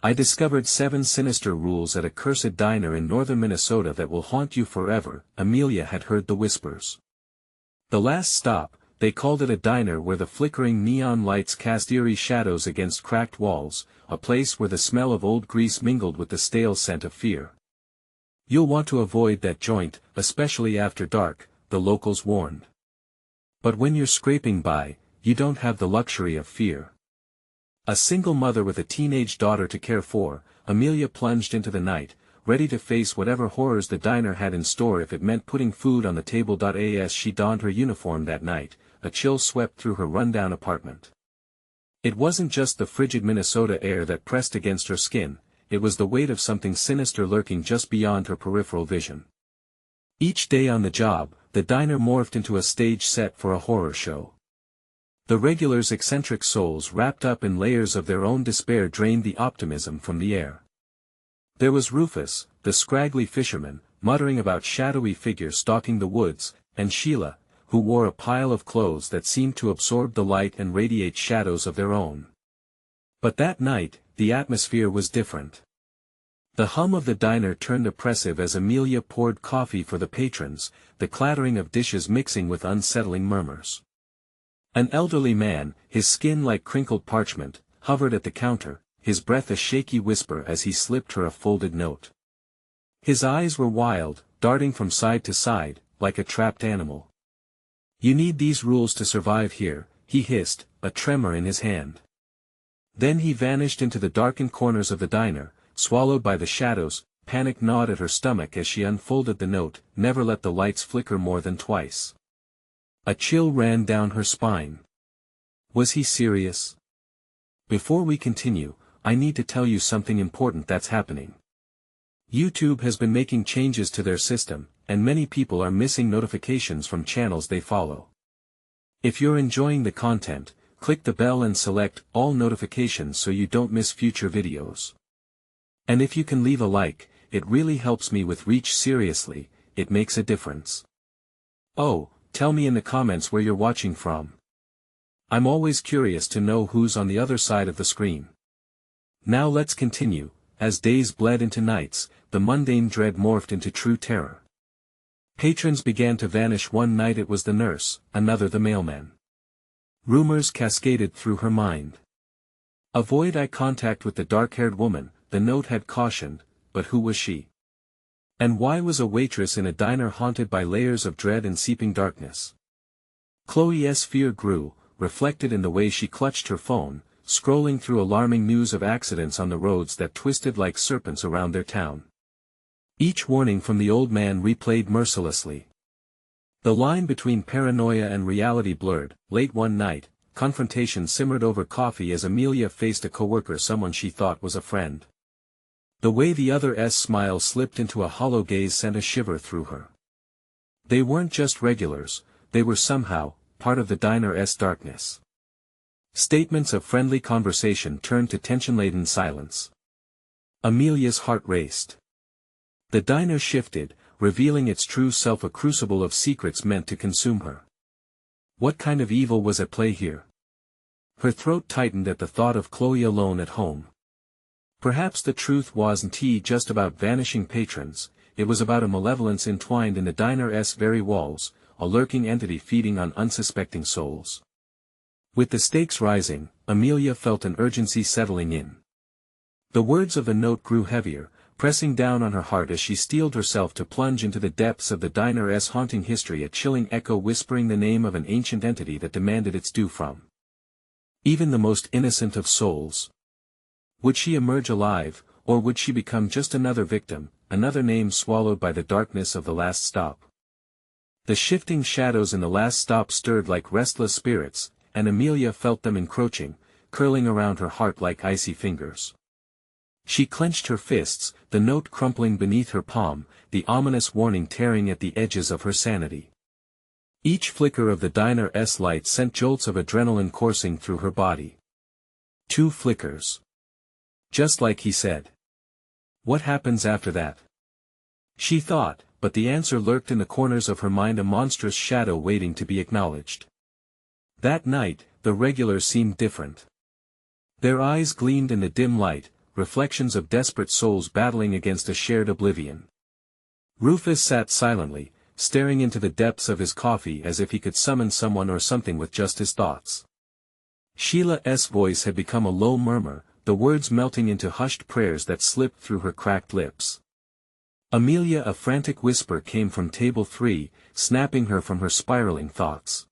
I discovered 7 sinister rules at a cursed diner in northern Minnesota that will haunt you forever. Amelia had heard the whispers. The last stop, they called it a diner where the flickering neon lights cast eerie shadows against cracked walls, a place where the smell of old grease mingled with the stale scent of fear. You'll want to avoid that joint, especially after dark, the locals warned. But when you're scraping by, you don't have the luxury of fear. A single mother with a teenage daughter to care for, Amelia plunged into the night, ready to face whatever horrors the diner had in store if it meant putting food on the table. As she donned her uniform that night, a chill swept through her rundown apartment. It wasn't just the frigid Minnesota air that pressed against her skin, it was the weight of something sinister lurking just beyond her peripheral vision. Each day on the job, the diner morphed into a stage set for a horror show. The regulars' eccentric souls wrapped up in layers of their own despair drained the optimism from the air. There was Rufus, the scraggly fisherman, muttering about shadowy figures stalking the woods, and Sheila, who wore a pile of clothes that seemed to absorb the light and radiate shadows of their own. But that night, the atmosphere was different. The hum of the diner turned oppressive as Amelia poured coffee for the patrons, the clattering of dishes mixing with unsettling murmurs. An elderly man, his skin like crinkled parchment, hovered at the counter, his breath a shaky whisper as he slipped her a folded note. His eyes were wild, darting from side to side, like a trapped animal. "You need these rules to survive here," he hissed, a tremor in his hand. Then he vanished into the darkened corners of the diner, swallowed by the shadows. Panic gnawed at her stomach as she unfolded the note, "Never let the lights flicker more than twice." A chill ran down her spine. Was he serious? Before we continue, I need to tell you something important that's happening. YouTube has been making changes to their system, and many people are missing notifications from channels they follow. If you're enjoying the content, click the bell and select all notifications so you don't miss future videos. And if you can leave a like, it really helps me with reach. Seriously, it makes a difference. Oh, tell me in the comments where you're watching from. I'm always curious to know who's on the other side of the screen. Now let's continue. As days bled into nights, the mundane dread morphed into true terror. Patrons began to vanish. One night it was the nurse, another the mailman. Rumors cascaded through her mind. Avoid eye contact with the dark-haired woman, the note had cautioned, but who was she? And why was a waitress in a diner haunted by layers of dread and seeping darkness? Chloe's fear grew, reflected in the way she clutched her phone, scrolling through alarming news of accidents on the roads that twisted like serpents around their town. Each warning from the old man replayed mercilessly. The line between paranoia and reality blurred. Late one night, confrontation simmered over coffee as Amelia faced a coworker, someone she thought was a friend. The way the other's smile slipped into a hollow gaze sent a shiver through her. They weren't just regulars, they were somehow part of the diner's darkness. Statements of friendly conversation turned to tension-laden silence. Amelia's heart raced. The diner shifted, revealing its true self, a crucible of secrets meant to consume her. What kind of evil was at play here? Her throat tightened at the thought of Chloe alone at home. Perhaps the truth wasn't just about vanishing patrons, it was about a malevolence entwined in the diner's very walls, a lurking entity feeding on unsuspecting souls. With the stakes rising, Amelia felt an urgency settling in. The words of the note grew heavier, pressing down on her heart as she steeled herself to plunge into the depths of the diner's haunting history, a chilling echo whispering the name of an ancient entity that demanded its due from even the most innocent of souls. Would she emerge alive, or would she become just another victim, another name swallowed by the darkness of the last stop? The shifting shadows in the last stop stirred like restless spirits, and Amelia felt them encroaching, curling around her heart like icy fingers. She clenched her fists, the note crumpling beneath her palm, the ominous warning tearing at the edges of her sanity. Each flicker of the diner's light sent jolts of adrenaline coursing through her body. 2 flickers. Just like he said. What happens after that? She thought, but the answer lurked in the corners of her mind, a monstrous shadow waiting to be acknowledged. That night, the regulars seemed different. Their eyes gleamed in the dim light, reflections of desperate souls battling against a shared oblivion. Rufus sat silently, staring into the depths of his coffee as if he could summon someone or something with just his thoughts. Sheila's voice had become a low murmur, the words melting into hushed prayers that slipped through her cracked lips. Amelia, a frantic whisper came from table 3, snapping her from her spiraling thoughts.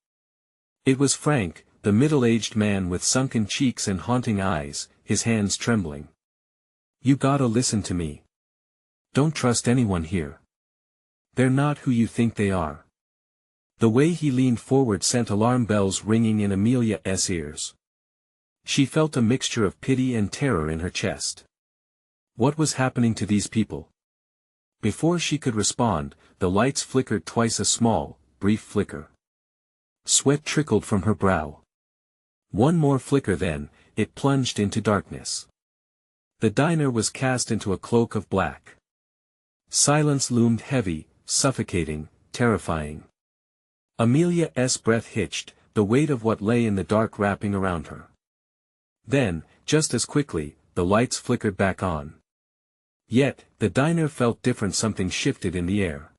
It was Frank, the middle-aged man with sunken cheeks and haunting eyes, his hands trembling. "You gotta listen to me. Don't trust anyone here. They're not who you think they are." The way he leaned forward sent alarm bells ringing in Amelia's ears. She felt a mixture of pity and terror in her chest. What was happening to these people? Before she could respond, the lights flickered twice, a small, brief flicker. Sweat trickled from her brow. One more flicker, then it plunged into darkness. The diner was cast into a cloak of black. Silence loomed heavy, suffocating, terrifying. Amelia's breath hitched, the weight of what lay in the dark wrapping around her. Then, just as quickly, the lights flickered back on. Yet, the diner felt different. Something shifted in the air.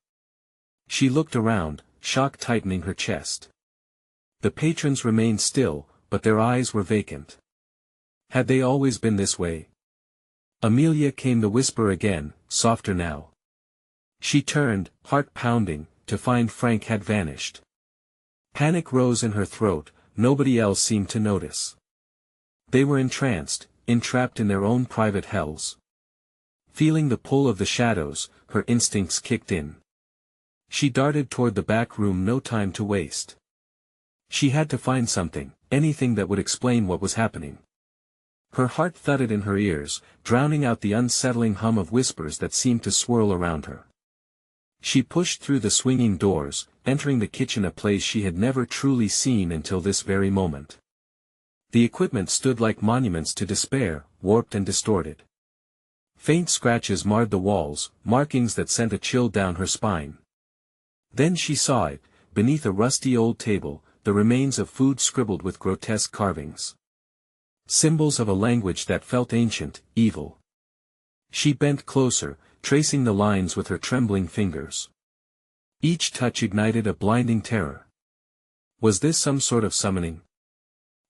She looked around, shock tightening her chest. The patrons remained still, but their eyes were vacant. Had they always been this way? "Amelia," came the whisper again, softer now. She turned, heart pounding, to find Frank had vanished. Panic rose in her throat, nobody else seemed to notice. They were entranced, entrapped in their own private hells. Feeling the pull of the shadows, her instincts kicked in. She darted toward the back room, no time to waste. She had to find something, anything that would explain what was happening. Her heart thudded in her ears, drowning out the unsettling hum of whispers that seemed to swirl around her. She pushed through the swinging doors, entering the kitchen, a place she had never truly seen until this very moment. The equipment stood like monuments to despair, warped and distorted. Faint scratches marred the walls, markings that sent a chill down her spine. Then she saw it, beneath a rusty old table, the remains of food scribbled with grotesque carvings. Symbols of a language that felt ancient, evil. She bent closer, tracing the lines with her trembling fingers. Each touch ignited a blinding terror. Was this some sort of summoning?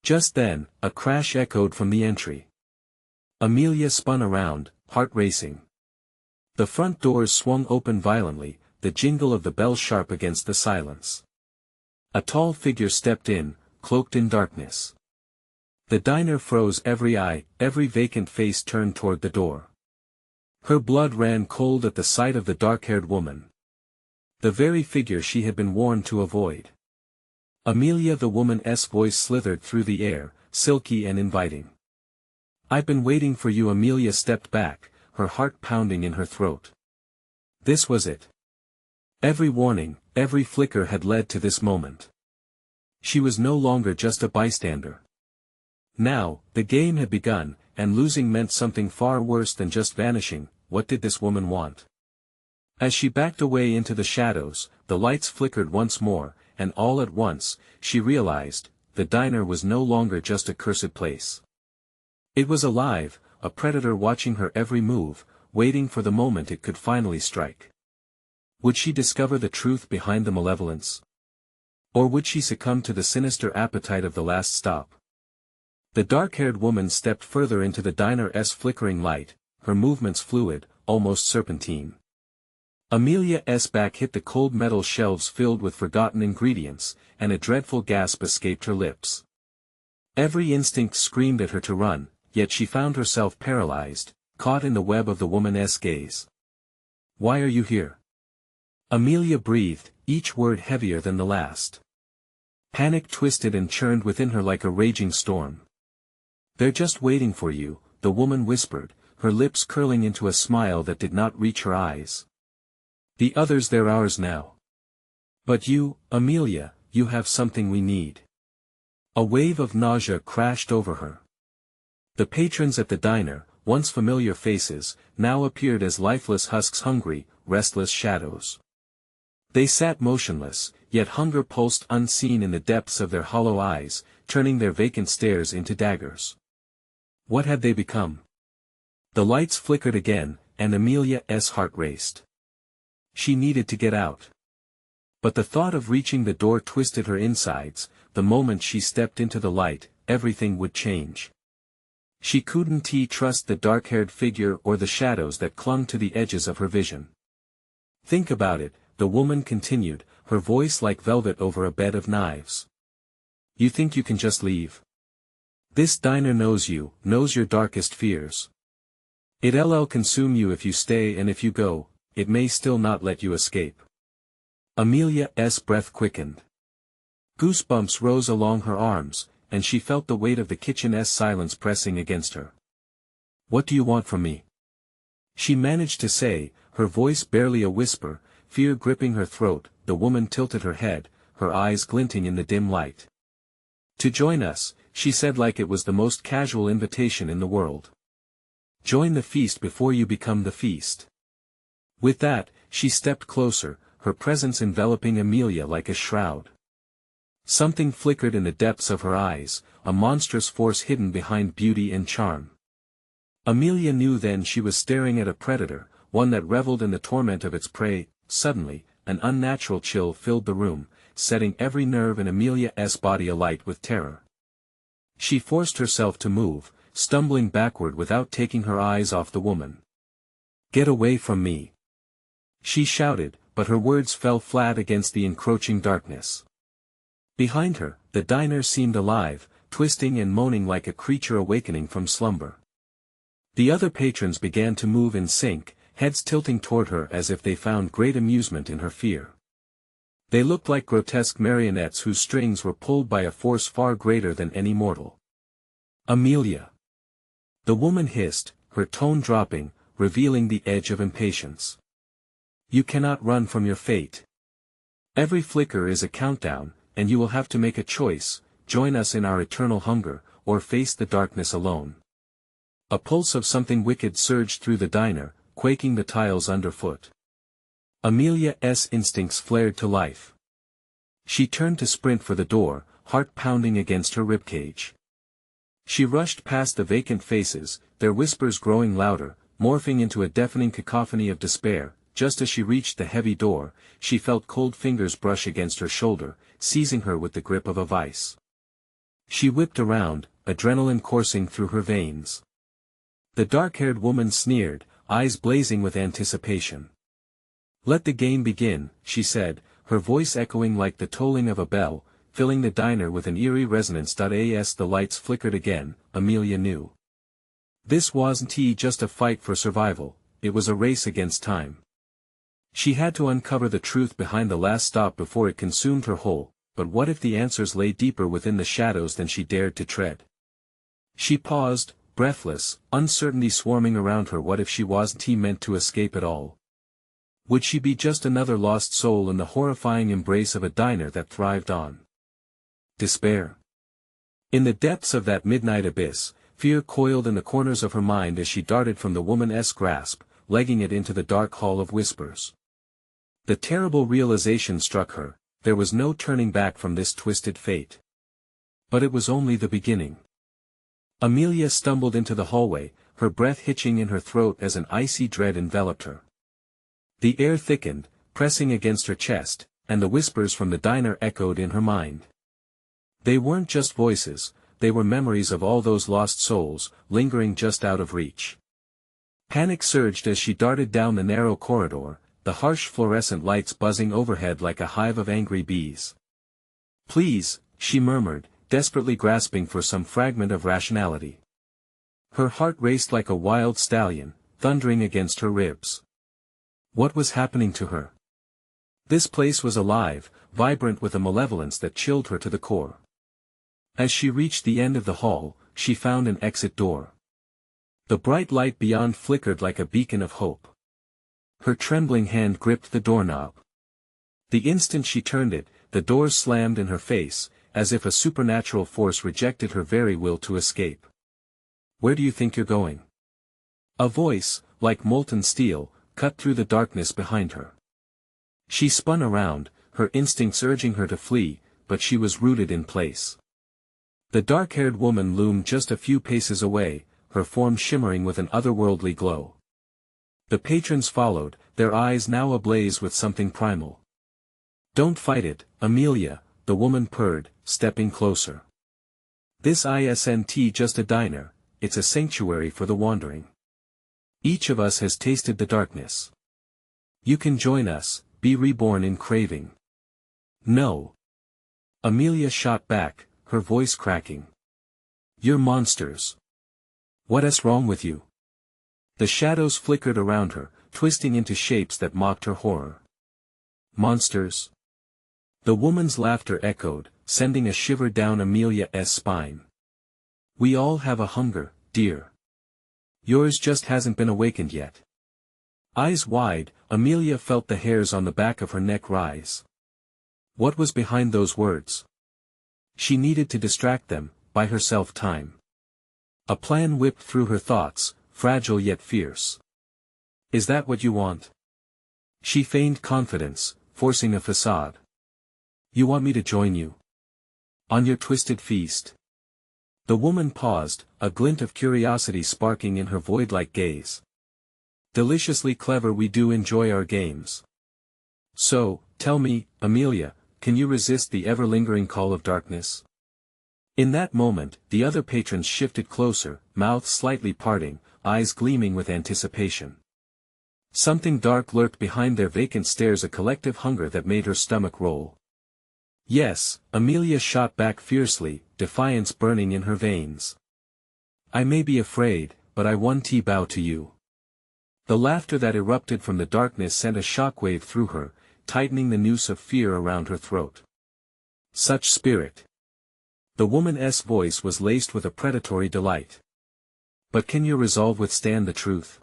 Just then, a crash echoed from the entry. Amelia spun around, heart racing. The front doors swung open violently, the jingle of the bell sharp against the silence. A tall figure stepped in, cloaked in darkness. The diner froze, every eye, every vacant face turned toward the door. Her blood ran cold at the sight of the dark-haired woman. The very figure she had been warned to avoid. Amelia, the woman's voice slithered through the air, silky and inviting. "I've been waiting for you." Amelia stepped back, her heart pounding in her throat. This was it. Every warning, every flicker had led to this moment. She was no longer just a bystander. Now, the game had begun, and losing meant something far worse than just vanishing. What did this woman want? As she backed away into the shadows, the lights flickered once more, and all at once, she realized, the diner was no longer just a cursed place. It was alive, a predator watching her every move, waiting for the moment it could finally strike. Would she discover the truth behind the malevolence? Or would she succumb to the sinister appetite of the last stop? The dark-haired woman stepped further into the diner's flickering light, her movements fluid, almost serpentine. Amelia's back hit the cold metal shelves filled with forgotten ingredients, and a dreadful gasp escaped her lips. Every instinct screamed at her to run, yet she found herself paralyzed, caught in the web of the woman's gaze. "Why are you here?" Amelia breathed, each word heavier than the last. Panic twisted and churned within her like a raging storm. "They're just waiting for you," the woman whispered, her lips curling into a smile that did not reach her eyes. "The others, they're ours now. But you, Amelia, you have something we need." A wave of nausea crashed over her. The patrons at the diner, once familiar faces, now appeared as lifeless husks, hungry, restless shadows. They sat motionless, yet hunger pulsed unseen in the depths of their hollow eyes, turning their vacant stares into daggers. What had they become? The lights flickered again, and Amelia's heart raced. She needed to get out. But the thought of reaching the door twisted her insides. The moment she stepped into the light, everything would change. She couldn't trust the dark-haired figure or the shadows that clung to the edges of her vision. Think about it, the woman continued, her voice like velvet over a bed of knives. You think you can just leave? This diner knows you, knows your darkest fears. It'll consume you if you stay, and if you go, it may still not let you escape. Amelia's breath quickened. Goosebumps rose along her arms, and she felt the weight of the kitchen's silence pressing against her. What do you want from me? She managed to say, her voice barely a whisper, fear gripping her throat. The woman tilted her head, her eyes glinting in the dim light. To join us, she said like it was the most casual invitation in the world. Join the feast before you become the feast. With that, she stepped closer, her presence enveloping Amelia like a shroud. Something flickered in the depths of her eyes, a monstrous force hidden behind beauty and charm. Amelia knew then she was staring at a predator, one that reveled in the torment of its prey. Suddenly, an unnatural chill filled the room, setting every nerve in Amelia's body alight with terror. She forced herself to move, stumbling backward without taking her eyes off the woman. Get away from me! She shouted, but her words fell flat against the encroaching darkness. Behind her, the diner seemed alive, twisting and moaning like a creature awakening from slumber. The other patrons began to move in sync, heads tilting toward her as if they found great amusement in her fear. They looked like grotesque marionettes whose strings were pulled by a force far greater than any mortal. Amelia! The woman hissed, her tone dropping, revealing the edge of impatience. You cannot run from your fate. Every flicker is a countdown, and you will have to make a choice: join us in our eternal hunger, or face the darkness alone. A pulse of something wicked surged through the diner, quaking the tiles underfoot. Amelia's instincts flared to life. She turned to sprint for the door, heart pounding against her ribcage. She rushed past the vacant faces, their whispers growing louder, morphing into a deafening cacophony of despair. Just as she reached the heavy door, she felt cold fingers brush against her shoulder, seizing her with the grip of a vice. She whipped around, adrenaline coursing through her veins. The dark-haired woman sneered, eyes blazing with anticipation. Let the game begin, she said, her voice echoing like the tolling of a bell, filling the diner with an eerie resonance. As the lights flickered again, Amelia knew. This wasn't just a fight for survival, it was a race against time. She had to uncover the truth behind the last stop before it consumed her whole, but what if the answers lay deeper within the shadows than she dared to tread? She paused, breathless, uncertainty swarming around her. What if she wasn't meant to escape at all? Would she be just another lost soul in the horrifying embrace of a diner that thrived on despair? In the depths of that midnight abyss, fear coiled in the corners of her mind as she darted from the woman's grasp, legging it into the dark hall of whispers. The terrible realization struck her: there was no turning back from this twisted fate. But it was only the beginning. Amelia stumbled into the hallway, her breath hitching in her throat as an icy dread enveloped her. The air thickened, pressing against her chest, and the whispers from the diner echoed in her mind. They weren't just voices, they were memories of all those lost souls, lingering just out of reach. Panic surged as she darted down the narrow corridor, the harsh fluorescent lights buzzing overhead like a hive of angry bees. Please, she murmured, desperately grasping for some fragment of rationality. Her heart raced like a wild stallion, thundering against her ribs. What was happening to her? This place was alive, vibrant with a malevolence that chilled her to the core. As she reached the end of the hall, she found an exit door. The bright light beyond flickered like a beacon of hope. Her trembling hand gripped the doorknob. The instant she turned it, the door slammed in her face, as if a supernatural force rejected her very will to escape. Where do you think you're going? A voice, like molten steel, cut through the darkness behind her. She spun around, her instincts urging her to flee, but she was rooted in place. The dark-haired woman loomed just a few paces away, her form shimmering with an otherworldly glow. The patrons followed, their eyes now ablaze with something primal. "Don't fight it, Amelia," the woman purred, stepping closer. "This isn't just a diner, it's a sanctuary for the wandering. Each of us has tasted the darkness. You can join us, be reborn in craving." "No." Amelia shot back, her voice cracking. "You're monsters. What's wrong with you?" The shadows flickered around her, twisting into shapes that mocked her horror. "Monsters?" The woman's laughter echoed, sending a shiver down Amelia's spine. "We all have a hunger, dear. Yours just hasn't been awakened yet." Eyes wide, Amelia felt the hairs on the back of her neck rise. What was behind those words? She needed to distract them, buy herself time. A plan whipped through her thoughts, fragile yet fierce. "Is that what you want?" She feigned confidence, forcing a facade. "You want me to join you? On your twisted feast?" The woman paused, a glint of curiosity sparking in her void-like gaze. "Deliciously clever. We do enjoy our games. So, tell me, Amelia, can you resist the ever-lingering call of darkness?" In that moment, the other patrons shifted closer, mouths slightly parting, eyes gleaming with anticipation. Something dark lurked behind their vacant stares, a collective hunger that made her stomach roll. "Yes," Amelia shot back fiercely, defiance burning in her veins. "I may be afraid, but I won't bow to you." The laughter that erupted from the darkness sent a shockwave through her, tightening the noose of fear around her throat. "Such spirit." The woman's voice was laced with a predatory delight. "But can your resolve withstand the truth?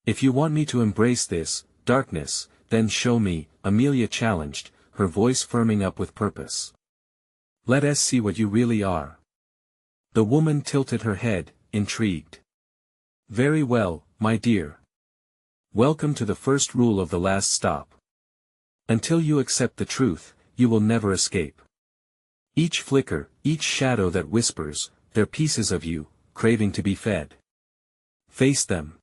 If you want me to embrace this darkness, then show me," Amelia challenged, her voice firming up with purpose. "Let us see what you really are." The woman tilted her head, intrigued. "Very well, my dear. Welcome to the first rule of the last stop. Until you accept the truth, you will never escape. Each flicker, each shadow that whispers, they're pieces of you, craving to be fed. Face them.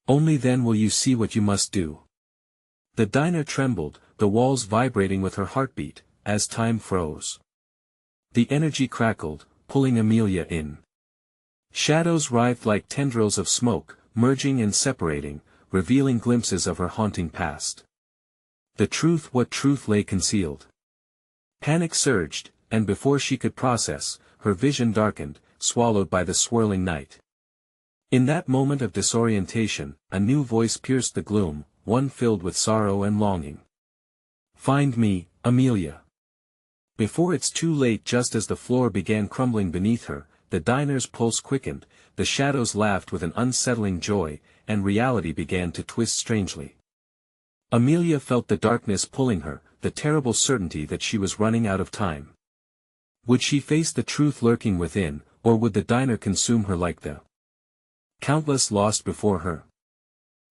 Only then will you see what you must do." The diner trembled, the walls vibrating with her heartbeat, as time froze. The energy crackled, pulling Amelia in. Shadows writhed like tendrils of smoke, merging and separating, revealing glimpses of her haunting past. The truth, what truth lay concealed? Panic surged, and before she could process, her vision darkened, swallowed by the swirling night. In that moment of disorientation, a new voice pierced the gloom, one filled with sorrow and longing. "Find me, Amelia." Before it's too late. Just as the floor began crumbling beneath her, the diner's pulse quickened, the shadows laughed with an unsettling joy, and reality began to twist strangely. Amelia felt the darkness pulling her, the terrible certainty that she was running out of time. Would she face the truth lurking within, or would the diner consume her like the countless lost before her?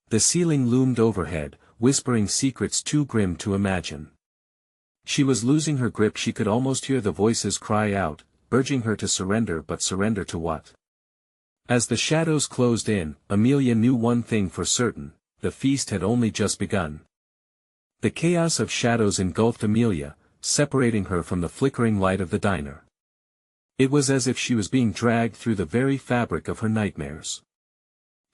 The ceiling loomed overhead, whispering secrets too grim to imagine. She was losing her grip. She could almost hear the voices cry out, urging her to surrender, but surrender to what? As the shadows closed in, Amelia knew one thing for certain: the feast had only just begun. The chaos of shadows engulfed Amelia, separating her from the flickering light of the diner. It was as if she was being dragged through the very fabric of her nightmares.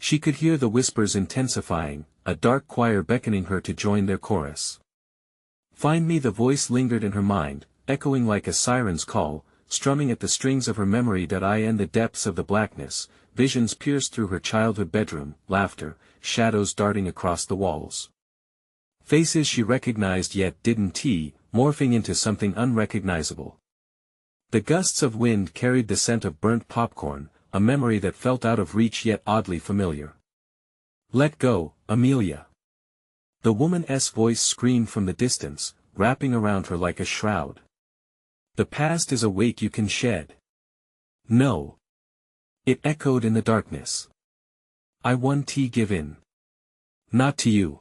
She could hear the whispers intensifying, a dark choir beckoning her to join their chorus. "Find me." The voice lingered in her mind, echoing like a siren's call, strumming at the strings of her memory. In the depths of the blackness, visions pierced through her childhood bedroom, laughter, shadows darting across the walls. Faces she recognized yet didn't, morphing into something unrecognizable. The gusts of wind carried the scent of burnt popcorn, a memory that felt out of reach yet oddly familiar. "Let go, Amelia." The woman's voice screamed from the distance, wrapping around her like a shroud. "The past is a weight you can shed." "No." It echoed in the darkness. "I won't give in. Not to you."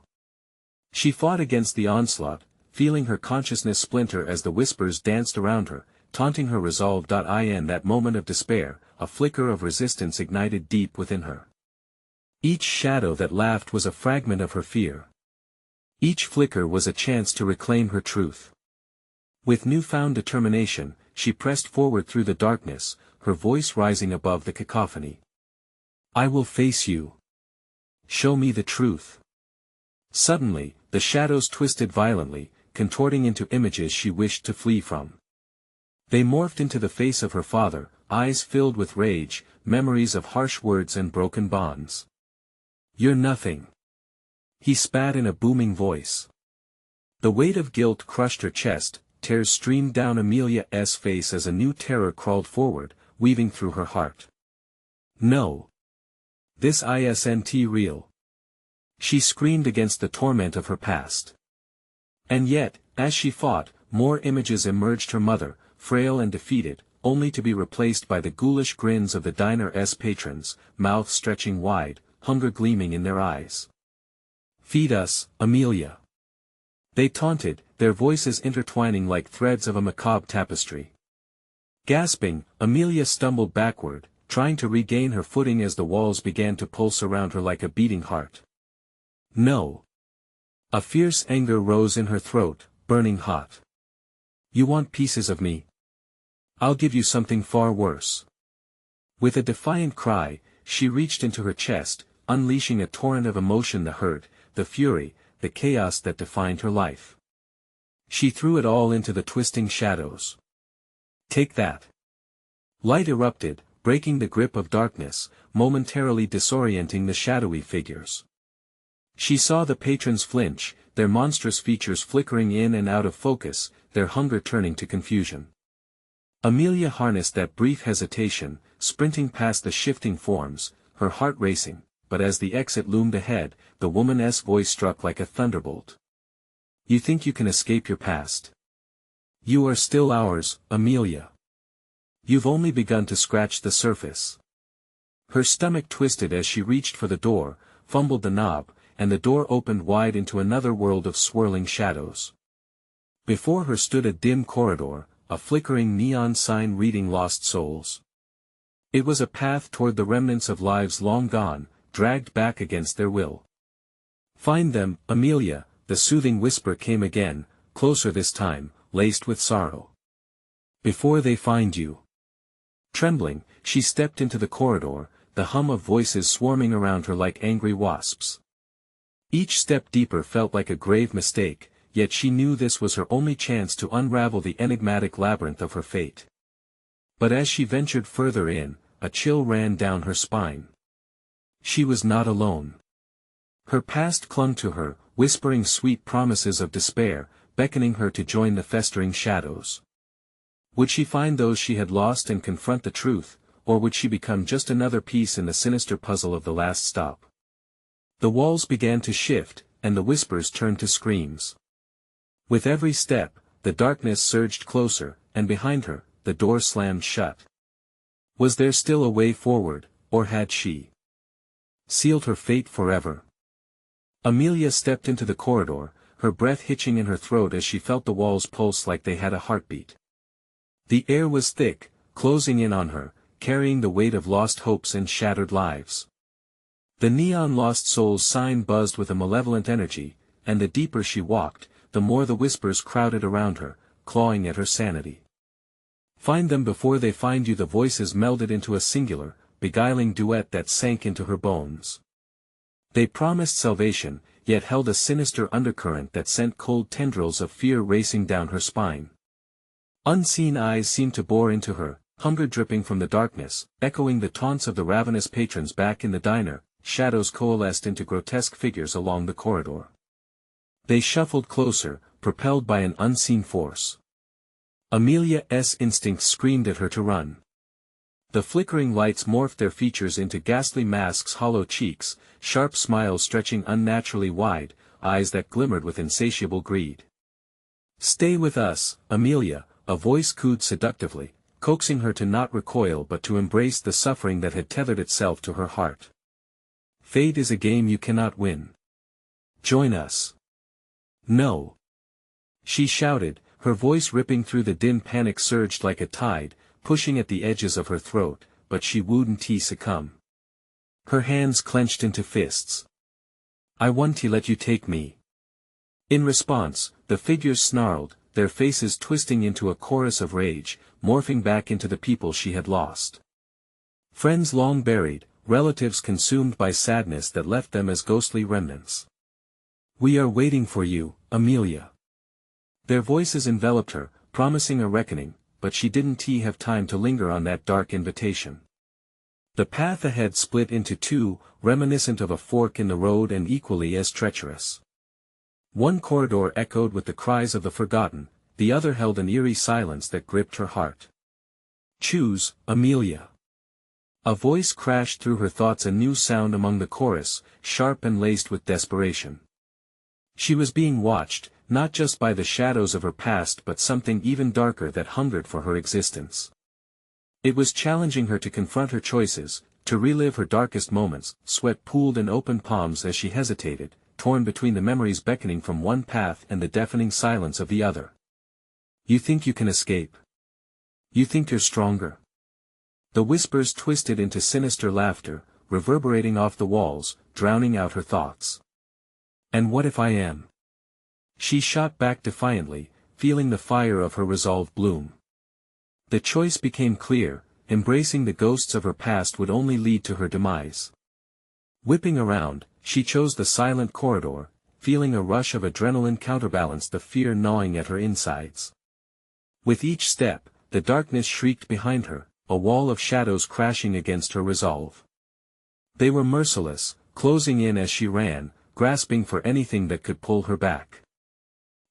She fought against the onslaught, feeling her consciousness splinter as the whispers danced around her, taunting her resolve. In that moment of despair, a flicker of resistance ignited deep within her. Each shadow that laughed was a fragment of her fear. Each flicker was a chance to reclaim her truth. With newfound determination, she pressed forward through the darkness, her voice rising above the cacophony. "I will face you. Show me the truth." Suddenly, the shadows twisted violently, contorting into images she wished to flee from. They morphed into the face of her father, eyes filled with rage, memories of harsh words and broken bonds. "You're nothing," he spat in a booming voice. The weight of guilt crushed her chest, tears streamed down Amelia's face as a new terror crawled forward, weaving through her heart. "No. This isn't real." She screamed against the torment of her past. And yet, as she fought, more images emerged: her mother, frail and defeated, only to be replaced by the ghoulish grins of the diner's patrons, mouths stretching wide, hunger gleaming in their eyes. "Feed us, Amelia," they taunted, their voices intertwining like threads of a macabre tapestry. Gasping, Amelia stumbled backward, trying to regain her footing as the walls began to pulse around her like a beating heart. "No." A fierce anger rose in her throat, burning hot. "You want pieces of me? I'll give you something far worse." With a defiant cry, she reached into her chest, unleashing a torrent of emotion: the hurt, the fury, the chaos that defined her life. She threw it all into the twisting shadows. "Take that." Light erupted, breaking the grip of darkness, momentarily disorienting the shadowy figures. She saw the patrons flinch, their monstrous features flickering in and out of focus, their hunger turning to confusion. Amelia harnessed that brief hesitation, sprinting past the shifting forms, her heart racing, but as the exit loomed ahead, the woman's voice struck like a thunderbolt. "You think you can escape your past? You are still ours, Amelia. You've only begun to scratch the surface." Her stomach twisted as she reached for the door, fumbled the knob, and the door opened wide into another world of swirling shadows. Before her stood a dim corridor, a flickering neon sign reading "Lost Souls." It was a path toward the remnants of lives long gone, dragged back against their will. "Find them, Amelia," the soothing whisper came again, closer this time, laced with sorrow. "Before they find you." Trembling, she stepped into the corridor, the hum of voices swarming around her like angry wasps. Each step deeper felt like a grave mistake, yet she knew this was her only chance to unravel the enigmatic labyrinth of her fate. But as she ventured further in, a chill ran down her spine. She was not alone. Her past clung to her, whispering sweet promises of despair, beckoning her to join the festering shadows. Would she find those she had lost and confront the truth, or would she become just another piece in the sinister puzzle of the last stop? The walls began to shift, and the whispers turned to screams. With every step, the darkness surged closer, and behind her, the door slammed shut. Was there still a way forward, or had she sealed her fate forever? Amelia stepped into the corridor, her breath hitching in her throat as she felt the walls pulse like they had a heartbeat. The air was thick, closing in on her, carrying the weight of lost hopes and shattered lives. The neon "Lost Souls" sign buzzed with a malevolent energy, and the deeper she walked, the more the whispers crowded around her, clawing at her sanity. "Find them before they find you." The voices melded into a singular, beguiling duet that sank into her bones. They promised salvation, yet held a sinister undercurrent that sent cold tendrils of fear racing down her spine. Unseen eyes seemed to bore into her, hunger dripping from the darkness, echoing the taunts of the ravenous patrons back in the diner. Shadows coalesced into grotesque figures along the corridor. They shuffled closer, propelled by an unseen force. Amelia's instincts screamed at her to run. The flickering lights morphed their features into ghastly masks: hollow cheeks, sharp smiles stretching unnaturally wide, eyes that glimmered with insatiable greed. "Stay with us, Amelia," a voice cooed seductively, coaxing her to not recoil but to embrace the suffering that had tethered itself to her heart. "Fate is a game you cannot win. Join us." "No," she shouted, Her voice ripping through the din. Panic surged like a tide, pushing at the edges of her throat, but she wouldn't succumb. Her hands clenched into fists. "I want to let you take me." In response, the figures snarled, their faces twisting into a chorus of rage, morphing back into the people she had lost. Friends long buried, relatives consumed by sadness that left them as ghostly remnants. "We are waiting for you, Amelia." Their voices enveloped her, promising a reckoning, but she didn't have time to linger on that dark invitation. The path ahead split into two, reminiscent of a fork in the road and equally as treacherous. One corridor echoed with the cries of the forgotten, the other held an eerie silence that gripped her heart. "Choose, Amelia." A voice crashed through her thoughts, a new sound among the chorus, sharp and laced with desperation. She was being watched, not just by the shadows of her past but something even darker that hungered for her existence. It was challenging her to confront her choices, to relive her darkest moments. Sweat pooled in open palms as she hesitated, torn between the memories beckoning from one path and the deafening silence of the other. "You think you can escape? You think you're stronger?" The whispers twisted into sinister laughter, reverberating off the walls, drowning out her thoughts. "And what if I am?" She shot back defiantly, feeling the fire of her resolve bloom. The choice became clear: embracing the ghosts of her past would only lead to her demise. Whipping around, she chose the silent corridor, feeling a rush of adrenaline counterbalance the fear gnawing at her insides. With each step, the darkness shrieked behind her, a wall of shadows crashing against her resolve. They were merciless, closing in as she ran, grasping for anything that could pull her back.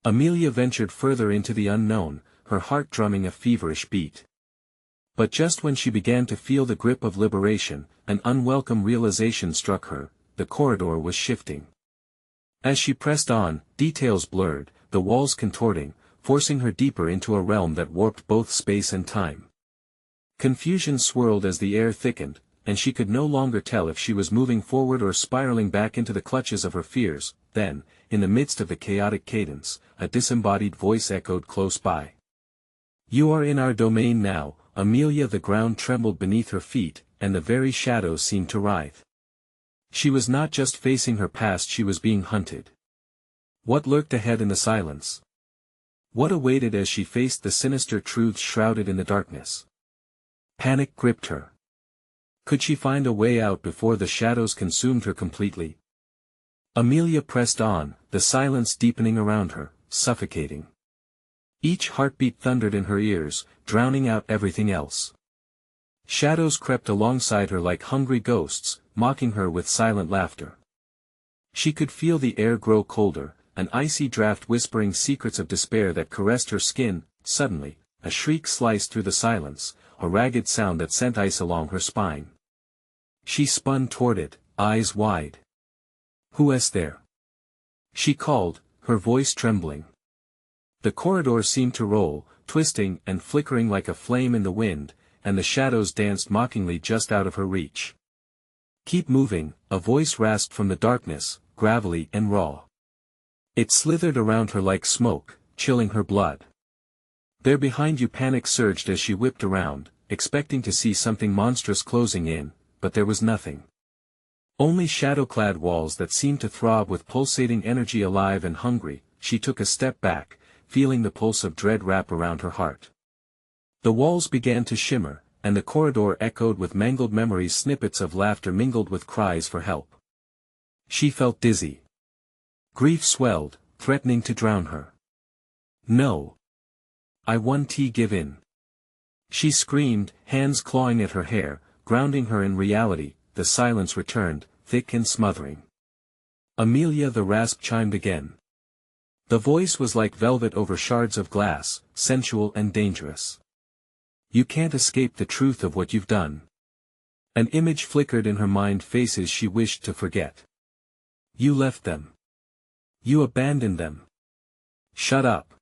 Amelia ventured further into the unknown, her heart drumming a feverish beat. But just when she began to feel the grip of liberation, an unwelcome realization struck her: the corridor was shifting. As she pressed on, details blurred, the walls contorting, forcing her deeper into a realm that warped both space and time. Confusion swirled as the air thickened, and she could no longer tell if she was moving forward or spiraling back into the clutches of her fears. Then, in the midst of the chaotic cadence, a disembodied voice echoed close by. "You are in our domain now, Amelia." The ground trembled beneath her feet, and the very shadows seemed to writhe. She was not just facing her past, she was being hunted. What lurked ahead in the silence? What awaited as she faced the sinister truths shrouded in the darkness? Panic gripped her. Could she find a way out before the shadows consumed her completely? Amelia pressed on, the silence deepening around her, suffocating. Each heartbeat thundered in her ears, drowning out everything else. Shadows crept alongside her like hungry ghosts, mocking her with silent laughter. She could feel the air grow colder, an icy draft whispering secrets of despair that caressed her skin. Suddenly, a shriek sliced through the silence, a ragged sound that sent ice along her spine. She spun toward it, eyes wide. "Who is there?" she called, her voice trembling. The corridor seemed to roll, twisting and flickering like a flame in the wind, and the shadows danced mockingly just out of her reach. "Keep moving," a voice rasped from the darkness, gravelly and raw. It slithered around her like smoke, chilling her blood. "They're behind you." Panic surged as she whipped around, expecting to see something monstrous closing in, but there was nothing. Only shadow-clad walls that seemed to throb with pulsating energy, alive and hungry. She took a step back, feeling the pulse of dread wrap around her heart. The walls began to shimmer, and the corridor echoed with mangled memories. Snippets of laughter mingled with cries for help. She felt dizzy. Grief swelled, threatening to drown her. "No. I won't give in." She screamed, hands clawing at her hair, grounding her in reality. The silence returned, thick and smothering. "Amelia," the rasp chimed again. The voice was like velvet over shards of glass, sensual and dangerous. "You can't escape the truth of what you've done." An image flickered in her mind, faces she wished to forget. "You left them. You abandoned them." "Shut up."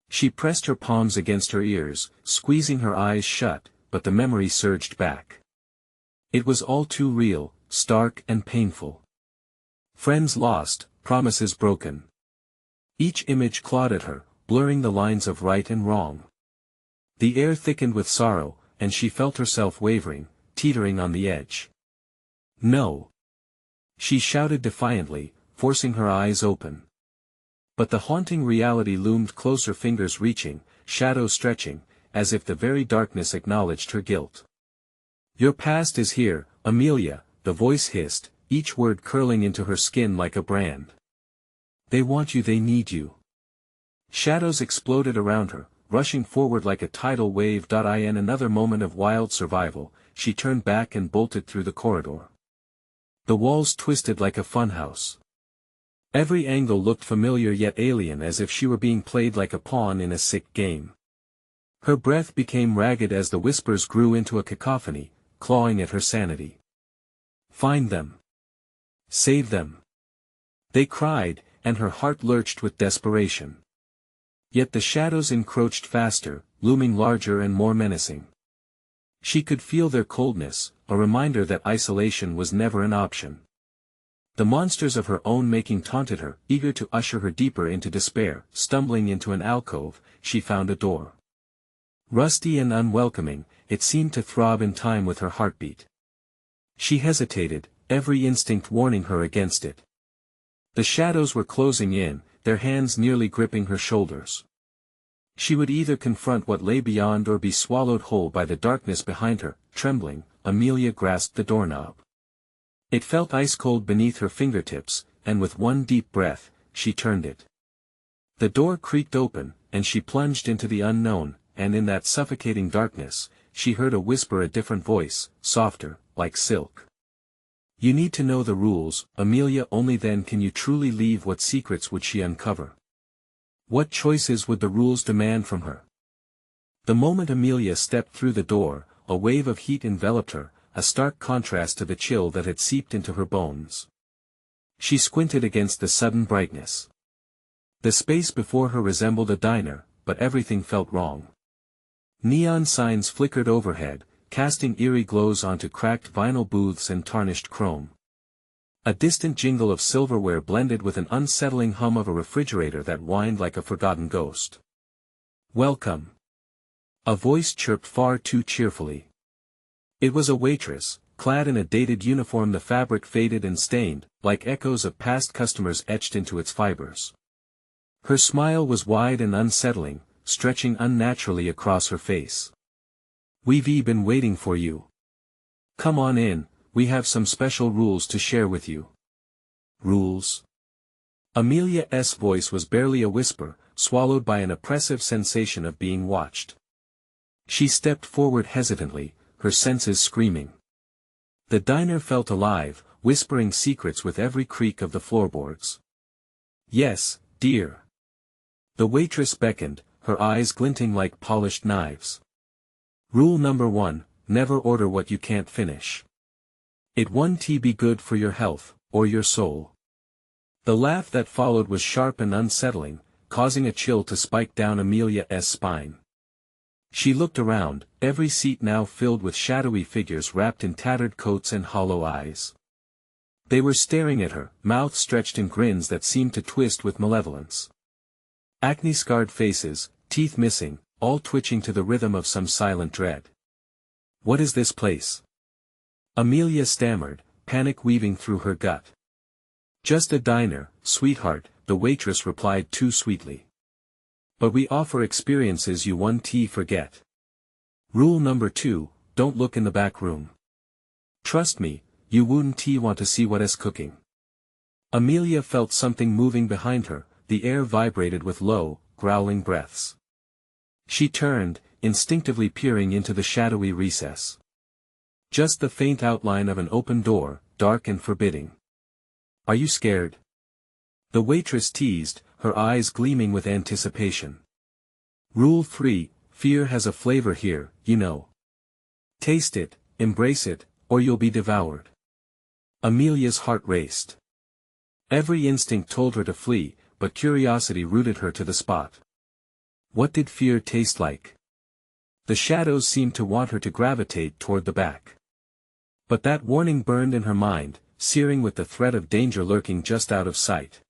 She pressed her palms against her ears, squeezing her eyes shut, but the memory surged back. It was all too real, stark and painful. Friends lost, promises broken. Each image clawed at her, blurring the lines of right and wrong. The air thickened with sorrow, and she felt herself wavering, teetering on the edge. "No!" she shouted defiantly, forcing her eyes open. But the haunting reality loomed closer, fingers reaching, shadows stretching, as if the very darkness acknowledged her guilt. "Your past is here, Amelia," the voice hissed, each word curling into her skin like a brand. "They want you, they need you." Shadows exploded around her, rushing forward like a tidal wave. In another moment of wild survival, she turned back and bolted through the corridor. The walls twisted like a funhouse. Every angle looked familiar yet alien, as if she were being played like a pawn in a sick game. Her breath became ragged as the whispers grew into a cacophony, clawing at her sanity. "Find them! Save them!" they cried, and her heart lurched with desperation. Yet the shadows encroached faster, looming larger and more menacing. She could feel their coldness, a reminder that isolation was never an option. The monsters of her own making taunted her, eager to usher her deeper into despair. Stumbling into an alcove, she found a door. Rusty and unwelcoming, it seemed to throb in time with her heartbeat. She hesitated, every instinct warning her against it. The shadows were closing in, their hands nearly gripping her shoulders. She would either confront what lay beyond or be swallowed whole by the darkness behind her. Trembling, Amelia grasped the doorknob. It felt ice-cold beneath her fingertips, and with one deep breath, she turned it. The door creaked open, and she plunged into the unknown, and in that suffocating darkness, she heard a whisper, a different voice, softer, like silk. "You need to know the rules, Amelia, only then can you truly leave." What secrets would she uncover? What choices would the rules demand from her? The moment Amelia stepped through the door, a wave of heat enveloped her, a stark contrast to the chill that had seeped into her bones. She squinted against the sudden brightness. The space before her resembled a diner, but everything felt wrong. Neon signs flickered overhead, casting eerie glows onto cracked vinyl booths and tarnished chrome. A distant jingle of silverware blended with an unsettling hum of a refrigerator that whined like a forgotten ghost. "Welcome!" a voice chirped far too cheerfully. It was a waitress, clad in a dated uniform, the fabric faded and stained, like echoes of past customers etched into its fibers. Her smile was wide and unsettling, stretching unnaturally across her face. "We've been waiting for you. Come on in, we have some special rules to share with you." "Rules?" Amelia's voice was barely a whisper, swallowed by an oppressive sensation of being watched. She stepped forward hesitantly, her senses screaming. The diner felt alive, whispering secrets with every creak of the floorboards. "Yes, dear." The waitress beckoned, her eyes glinting like polished knives. "Rule number 1, never order what you can't finish. It won't be good for your health, or your soul." The laugh that followed was sharp and unsettling, causing a chill to spike down Amelia's spine. She looked around, every seat now filled with shadowy figures wrapped in tattered coats and hollow eyes. They were staring at her, mouths stretched in grins that seemed to twist with malevolence. Acne-scarred faces, teeth missing, all twitching to the rhythm of some silent dread. "What is this place?" Amelia stammered, panic weaving through her gut. "Just a diner, sweetheart," the waitress replied too sweetly. "But we offer experiences you won't forget. Rule number 2, don't look in the back room. Trust me, you wouldn't want to see what is cooking." Amelia felt something moving behind her, the air vibrated with low, growling breaths. She turned, instinctively peering into the shadowy recess. Just the faint outline of an open door, dark and forbidding. "Are you scared?" the waitress teased, her eyes gleaming with anticipation. "Rule 3, fear has a flavor here, you know. Taste it, embrace it, or you'll be devoured." Amelia's heart raced. Every instinct told her to flee, but curiosity rooted her to the spot. What did fear taste like? The shadows seemed to want her to gravitate toward the back. But that warning burned in her mind, searing with the threat of danger lurking just out of sight.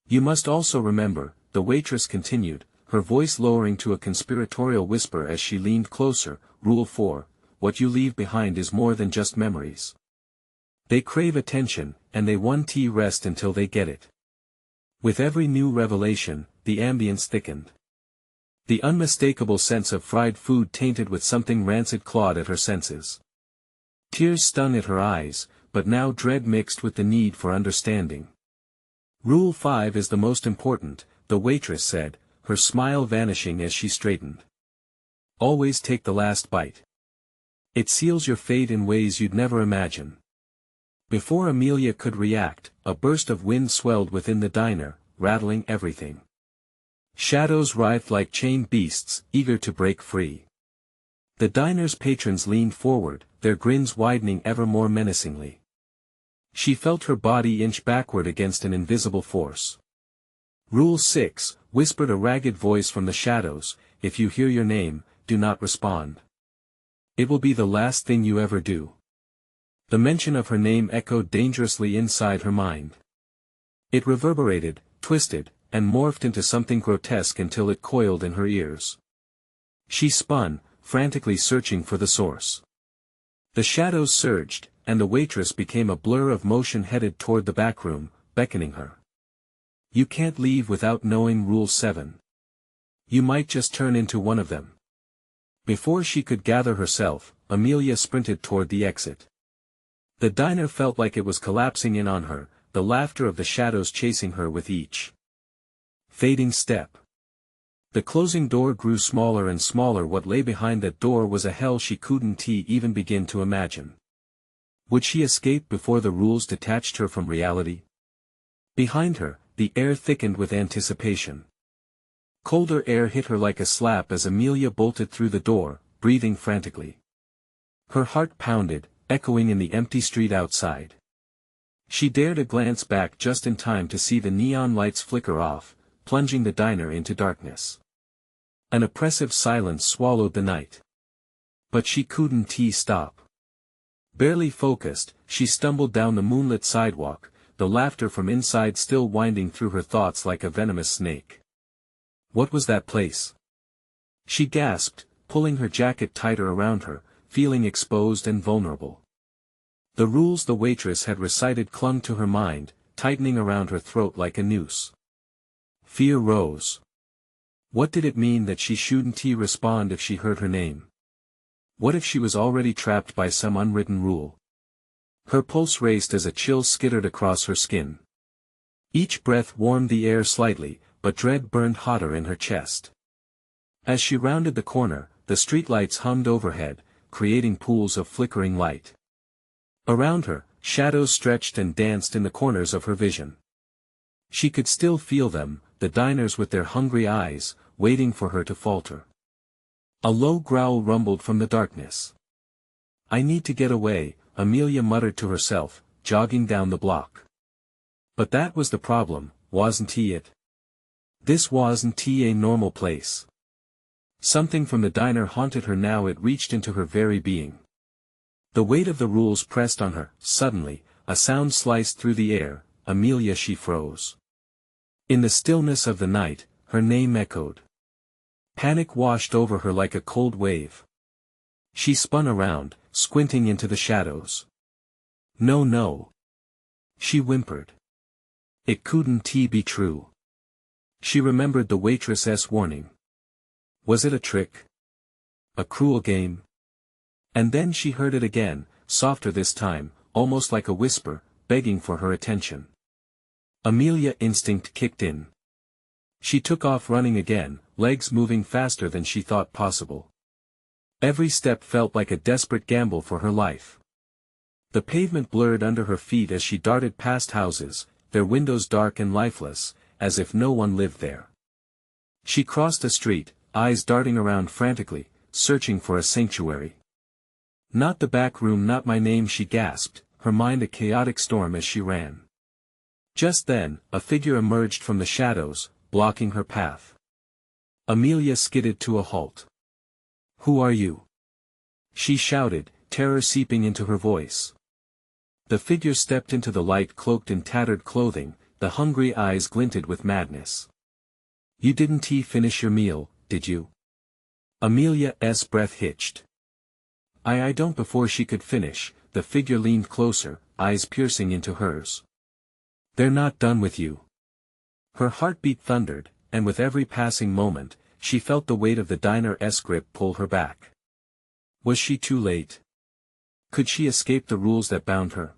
"You must also remember," the waitress continued, her voice lowering to a conspiratorial whisper as she leaned closer. Rule 4, what you leave behind is more than just memories. They crave attention, and they won't rest until they get it. With every new revelation, the ambience thickened. The unmistakable sense of fried food tainted with something rancid clawed at her senses. Tears stung at her eyes, but now dread mixed with the need for understanding. Rule 5 is the most important, the waitress said, her smile vanishing as she straightened. Always take the last bite. It seals your fate in ways you'd never imagine. Before Amelia could react, a burst of wind swelled within the diner, rattling everything. Shadows writhed like chained beasts, eager to break free. The diner's patrons leaned forward, their grins widening ever more menacingly. She felt her body inch backward against an invisible force. Rule 6, whispered a ragged voice from the shadows, if you hear your name, do not respond. It will be the last thing you ever do. The mention of her name echoed dangerously inside her mind. It reverberated, twisted, and morphed into something grotesque until it coiled in her ears. She spun, frantically searching for the source. The shadows surged, and the waitress became a blur of motion headed toward the back room, beckoning her. You can't leave without knowing Rule 7. You might just turn into one of them. Before she could gather herself, Amelia sprinted toward the exit. The diner felt like it was collapsing in on her, the laughter of the shadows chasing her with each fading step. The closing door grew smaller and smaller. What lay behind that door was a hell she couldn't even begin to imagine. Would she escape before the rules detached her from reality? Behind her, the air thickened with anticipation. Colder air hit her like a slap as Amelia bolted through the door, breathing frantically. Her heart pounded, echoing in the empty street outside. She dared a glance back just in time to see the neon lights flicker off, plunging the diner into darkness. An oppressive silence swallowed the night. But she couldn't stop. Barely focused, she stumbled down the moonlit sidewalk, the laughter from inside still winding through her thoughts like a venomous snake. What was that place? She gasped, pulling her jacket tighter around her, feeling exposed and vulnerable. The rules the waitress had recited clung to her mind, tightening around her throat like a noose. Fear rose. What did it mean that she shouldn't respond if she heard her name? What if she was already trapped by some unwritten rule? Her pulse raced as a chill skittered across her skin. Each breath warmed the air slightly, but dread burned hotter in her chest. As she rounded the corner, the streetlights hummed overhead, creating pools of flickering light. Around her, shadows stretched and danced in the corners of her vision. She could still feel them, the diners with their hungry eyes, waiting for her to falter. A low growl rumbled from the darkness. I need to get away, Amelia muttered to herself, jogging down the block. But that was the problem, wasn't it? This wasn't a normal place. Something from the diner haunted her now. It reached into her very being. The weight of the rules pressed on her. Suddenly, a sound sliced through the air. Amelia. She froze. In the stillness of the night, her name echoed. Panic washed over her like a cold wave. She spun around, squinting into the shadows. No, no. She whimpered. It couldn't be true. She remembered the waitress's warning. Was it a trick? A cruel game? And then she heard it again, softer this time, almost like a whisper, begging for her attention. Amelia instinct kicked in. She took off running again, legs moving faster than she thought possible. Every step felt like a desperate gamble for her life. The pavement blurred under her feet as she darted past houses, their windows dark and lifeless, as if no one lived there. She crossed a street, eyes darting around frantically, searching for a sanctuary. Not the back room, not my name, she gasped, her mind a chaotic storm as she ran. Just then, a figure emerged from the shadows, blocking her path. Amelia skidded to a halt. Who are you? She shouted, terror seeping into her voice. The figure stepped into the light cloaked in tattered clothing, the hungry eyes glinted with madness. You didn't finish your meal, did you? Amelia's breath hitched. I don't. Before she could finish, the figure leaned closer, eyes piercing into hers. They're not done with you. Her heartbeat thundered, and with every passing moment, she felt the weight of the diner's grip pull her back. Was she too late? Could she escape the rules that bound her?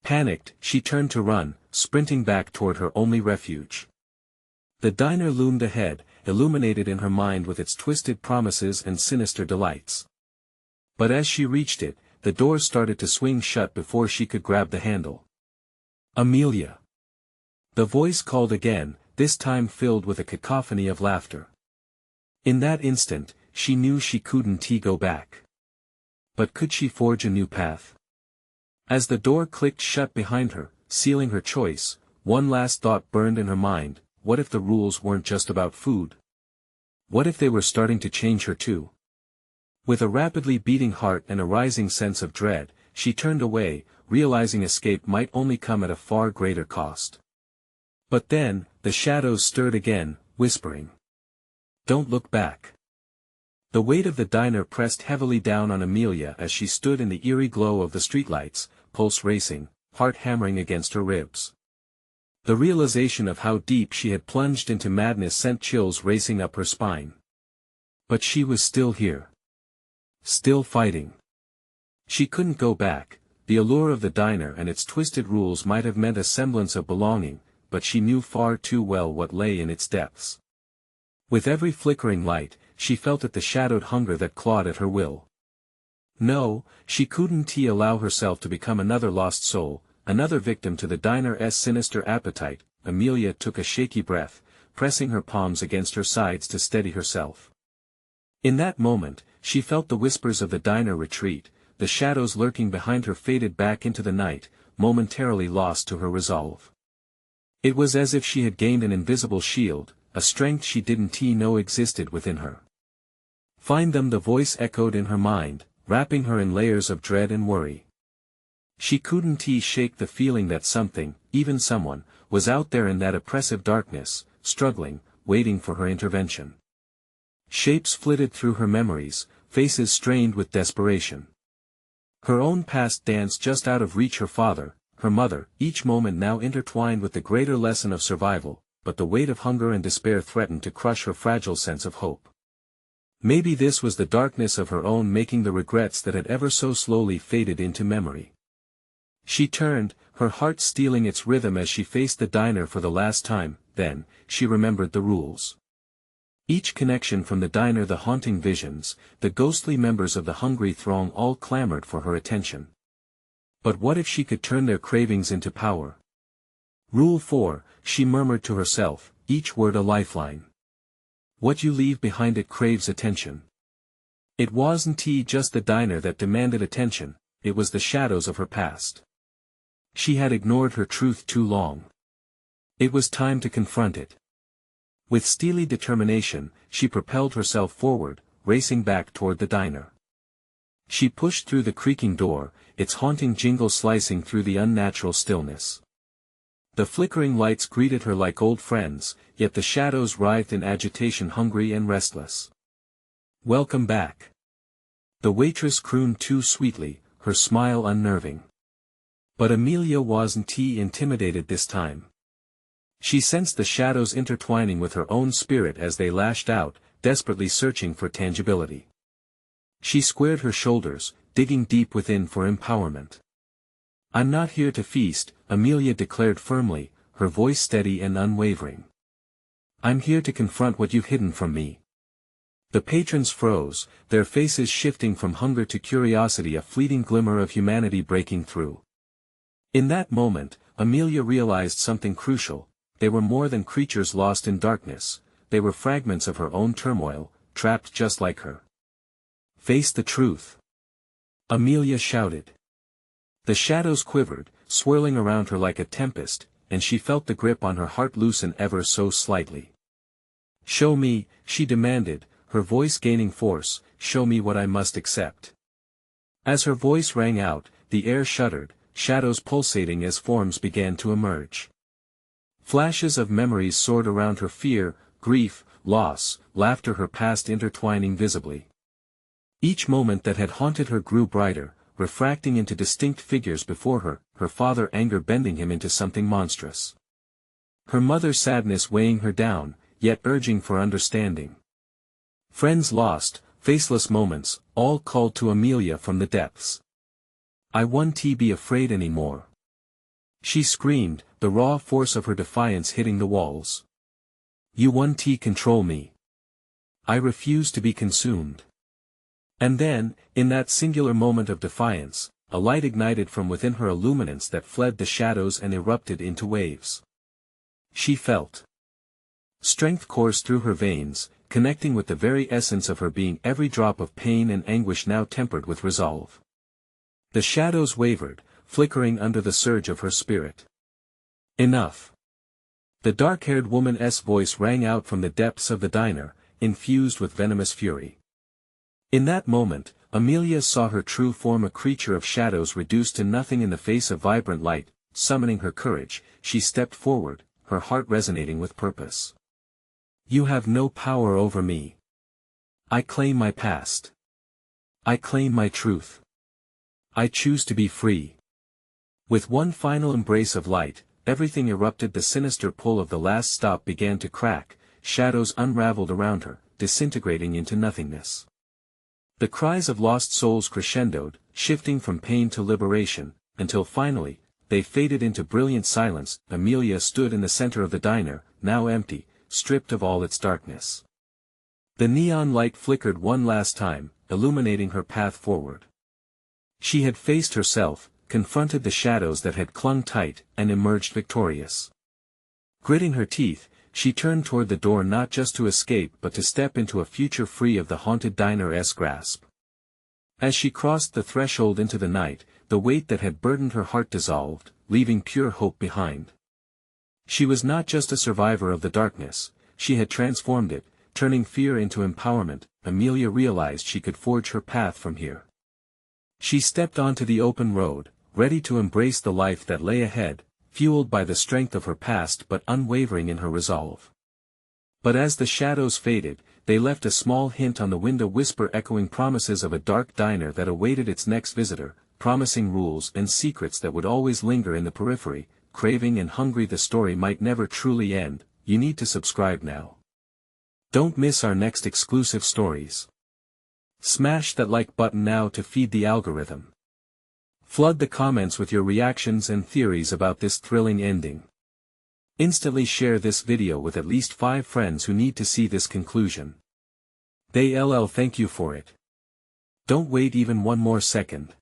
Panicked, she turned to run, sprinting back toward her only refuge. The diner loomed ahead, illuminated in her mind with its twisted promises and sinister delights. But as she reached it, the doors started to swing shut before she could grab the handle. Amelia. The voice called again, this time filled with a cacophony of laughter. In that instant, she knew she couldn't go back. But could she forge a new path? As the door clicked shut behind her, sealing her choice, one last thought burned in her mind: what if the rules weren't just about food? What if they were starting to change her too? With a rapidly beating heart and a rising sense of dread, she turned away, realizing escape might only come at a far greater cost. But then, the shadows stirred again, whispering, "Don't look back." The weight of the diner pressed heavily down on Amelia as she stood in the eerie glow of the streetlights, pulse racing, heart hammering against her ribs. The realization of how deep she had plunged into madness sent chills racing up her spine. But she was still here. Still fighting. She couldn't go back. The allure of the diner and its twisted rules might have meant a semblance of belonging, but she knew far too well what lay in its depths. With every flickering light, she felt the shadowed hunger that clawed at her will. No, she couldn't allow herself to become another lost soul, another victim to the diner's sinister appetite. Amelia took a shaky breath, pressing her palms against her sides to steady herself. In that moment, she felt the whispers of the diner retreat, the shadows lurking behind her faded back into the night, momentarily lost to her resolve. It was as if she had gained an invisible shield, a strength she didn't know existed within her. Find them, the voice echoed in her mind, wrapping her in layers of dread and worry. She couldn't shake the feeling that something, even someone, was out there in that oppressive darkness, struggling, waiting for her intervention. Shapes flitted through her memories, faces strained with desperation. Her own past danced just out of reach, her father, her mother, each moment now intertwined with the greater lesson of survival, but the weight of hunger and despair threatened to crush her fragile sense of hope. Maybe this was the darkness of her own making, the regrets that had ever so slowly faded into memory. She turned, her heart stealing its rhythm as she faced the diner for the last time. Then, she remembered the rules. Each connection from the diner, the haunting visions, the ghostly members of the hungry throng, all clamored for her attention. But what if she could turn their cravings into power? Rule 4, she murmured to herself, each word a lifeline. What you leave behind, it craves attention. It wasn't just the diner that demanded attention, it was the shadows of her past. She had ignored her truth too long. It was time to confront it. With steely determination, she propelled herself forward, racing back toward the diner. She pushed through the creaking door, its haunting jingle slicing through the unnatural stillness. The flickering lights greeted her like old friends, yet the shadows writhed in agitation, hungry and restless. "Welcome back." The waitress crooned too sweetly, her smile unnerving. But Amelia wasn't intimidated this time. She sensed the shadows intertwining with her own spirit as they lashed out, desperately searching for tangibility. She squared her shoulders, digging deep within for empowerment. "I'm not here to feast," Amelia declared firmly, her voice steady and unwavering. "I'm here to confront what you've hidden from me." The patrons froze, their faces shifting from hunger to curiosity, a fleeting glimmer of humanity breaking through. In that moment, Amelia realized something crucial: they were more than creatures lost in darkness, they were fragments of her own turmoil, trapped just like her. "Face the truth," Amelia shouted. The shadows quivered, swirling around her like a tempest, and she felt the grip on her heart loosen ever so slightly. "Show me," she demanded, her voice gaining force, "show me what I must accept." As her voice rang out, the air shuddered, shadows pulsating as forms began to emerge. Flashes of memories soared around her: fear, grief, loss, laughter, her past intertwining visibly. Each moment that had haunted her grew brighter, refracting into distinct figures before her, her father anger bending him into something monstrous. Her mother's sadness weighing her down, yet urging for understanding. Friends lost, faceless moments, all called to Amelia from the depths. "I won't be afraid anymore," she screamed, the raw force of her defiance hitting the walls. "You won't control me. I refuse to be consumed." And then, in that singular moment of defiance, a light ignited from within her, a luminance that fled the shadows and erupted into waves. She felt strength course through her veins, connecting with the very essence of her being, every drop of pain and anguish now tempered with resolve. The shadows wavered, flickering under the surge of her spirit. "Enough!" The dark-haired woman's voice rang out from the depths of the diner, infused with venomous fury. In that moment, Amelia saw her true form, a creature of shadows reduced to nothing in the face of vibrant light. Summoning her courage, she stepped forward, her heart resonating with purpose. "You have no power over me. I claim my past. I claim my truth. I choose to be free." With one final embrace of light, everything erupted. The sinister pull of the last stop began to crack, shadows unraveled around her, disintegrating into nothingness. The cries of lost souls crescendoed, shifting from pain to liberation, until finally, they faded into brilliant silence. Amelia stood in the center of the diner, now empty, stripped of all its darkness. The neon light flickered one last time, illuminating her path forward. She had faced herself, confronted the shadows that had clung tight, and emerged victorious. Gritting her teeth, she turned toward the door, not just to escape but to step into a future free of the haunted diner's grasp. As she crossed the threshold into the night, the weight that had burdened her heart dissolved, leaving pure hope behind. She was not just a survivor of the darkness, she had transformed it, turning fear into empowerment. Amelia realized she could forge her path from here. She stepped onto the open road, ready to embrace the life that lay ahead, fueled by the strength of her past but unwavering in her resolve. But as the shadows faded, they left a small hint on the window, whisper echoing promises of a dark diner that awaited its next visitor, promising rules and secrets that would always linger in the periphery. Craving and hungry, the story might never truly end. You need to subscribe now. Don't miss our next exclusive stories. Smash that like button now to feed the algorithm. Flood the comments with your reactions and theories about this thrilling ending. Instantly share this video with at least 5 friends who need to see this conclusion. Thank you for it. Don't wait even one more second.